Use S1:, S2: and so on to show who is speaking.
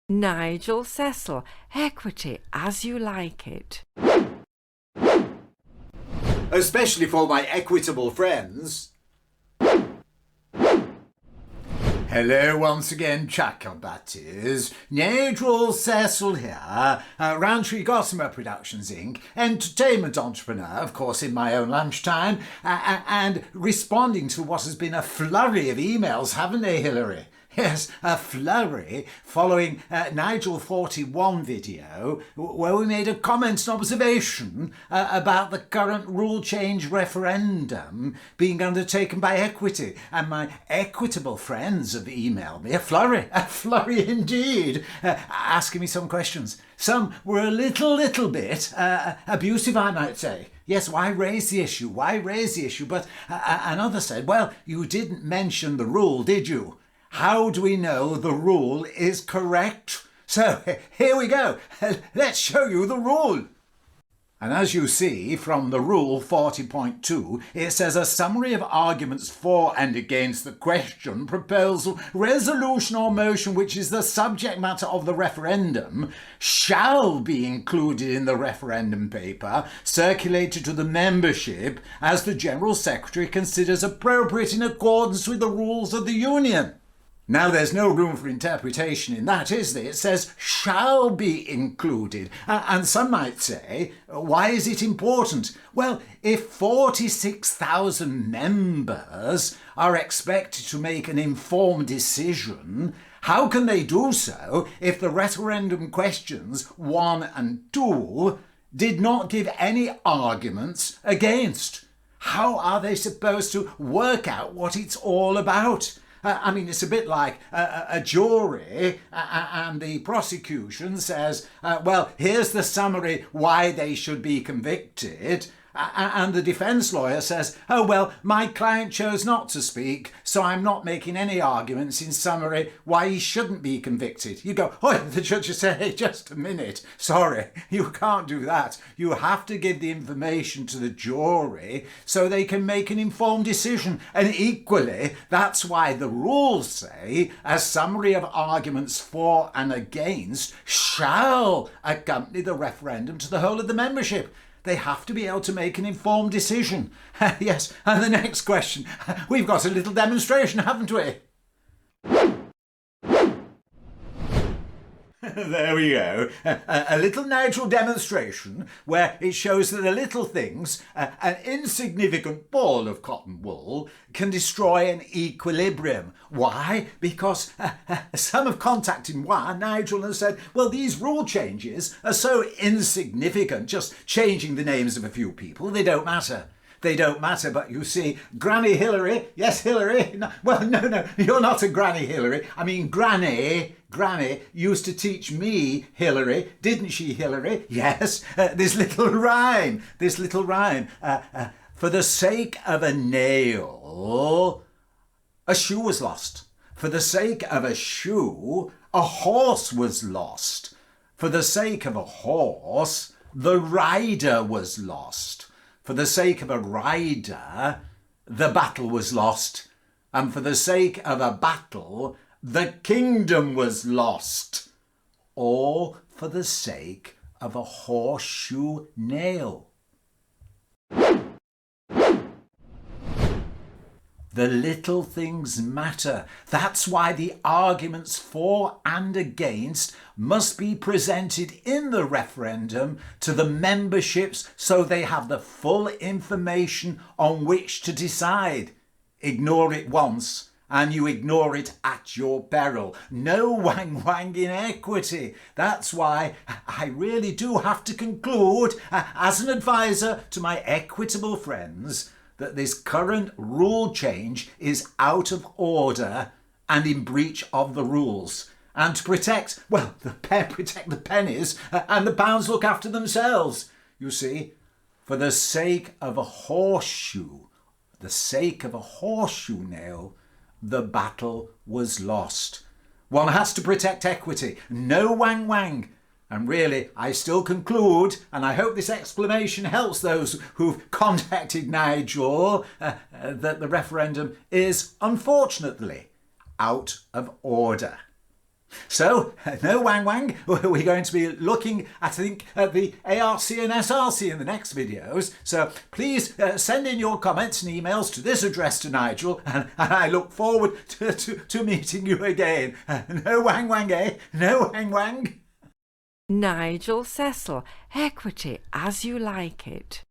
S1: Nigel Cecil, Equity as you like it.
S2: Especially for my equitable friends. Hello once again, Chakabatties. Nigel Cecil here, Roundtree Gossamer Productions Inc., Entertainment Entrepreneur, of course in my own lunchtime, and responding to what has been a flurry of emails, haven't they, Hilary? Yes, a flurry following Nigel 41 video where we made a comment and observation about the current rule change referendum being undertaken by Equity, and my equitable friends have emailed me a flurry indeed, asking me some questions. Some were a little bit abusive, I might say. Yes, why raise the issue? But another said, well, you didn't mention the rule, did you? How do we know the rule is correct? So here we go. Let's show you the rule. And as you see from the rule 40.2, it says a summary of arguments for and against the question, proposal, resolution or motion which is the subject matter of the referendum shall be included in the referendum paper circulated to the membership as the General Secretary considers appropriate in accordance with the rules of the Union. Now, there's no room for interpretation in that, is there? It says shall be included. And some might say, why is it important? Well, if 46,000 members are expected to make an informed decision, how can they do so if the referendum questions 1 and 2 did not give any arguments against? How are they supposed to work out what it's all about? I mean, it's a bit like a jury and the prosecution says, well, here's the summary why they should be convicted. And the defence lawyer says, oh, well, my client chose not to speak, so I'm not making any arguments in summary why he shouldn't be convicted. You go, oh, the judge will say, hey, just a minute. Sorry, you can't do that. You have to give the information to the jury so they can make an informed decision. And equally, that's why the rules say a summary of arguments for and against shall accompany the referendum to the whole of the membership. They have to be able to make an informed decision. Yes, and the next question. We've got a little demonstration, haven't we? There we go. A little Nigel demonstration where it shows that the little things, an insignificant ball of cotton wool, can destroy an equilibrium. Why? Because some have contacted Nigel and said, well, these rule changes are so insignificant, just changing the names of a few people, they don't matter. They don't matter, but you see, Granny Hillary, yes, Hillary, no, you're not a Granny Hillary. I mean, Granny used to teach me Hillary, didn't she, Hillary? Yes, this little rhyme. For the sake of a nail, a shoe was lost. For the sake of a shoe, a horse was lost. For the sake of a horse, the rider was lost. For the sake of a rider, the battle was lost. And for the sake of a battle, the kingdom was lost. All for the sake of a horseshoe nail. The little things matter. That's why the arguments for and against must be presented in the referendum to the memberships so they have the full information on which to decide. Ignore it once and you ignore it at your peril. No wang in Equity. That's why I really do have to conclude, as an advisor to my equitable friends, that this current rule change is out of order and in breach of the rules. And to protect, well, protect the pennies and the pounds look after themselves. You see, for the sake of a horseshoe, nail, the battle was lost. One has to protect equity. No wang. And really, I still conclude, and I hope this explanation helps those who've contacted Nigel, that the referendum is, unfortunately, out of order. So, no wang wang, we're going to be looking at the ARC and SRC in the next videos. So please send in your comments and emails to this address to Nigel, and I look forward to meeting you again. No wang wang, eh? No wang wang.
S1: Nigel Cecil, Equity as you like it.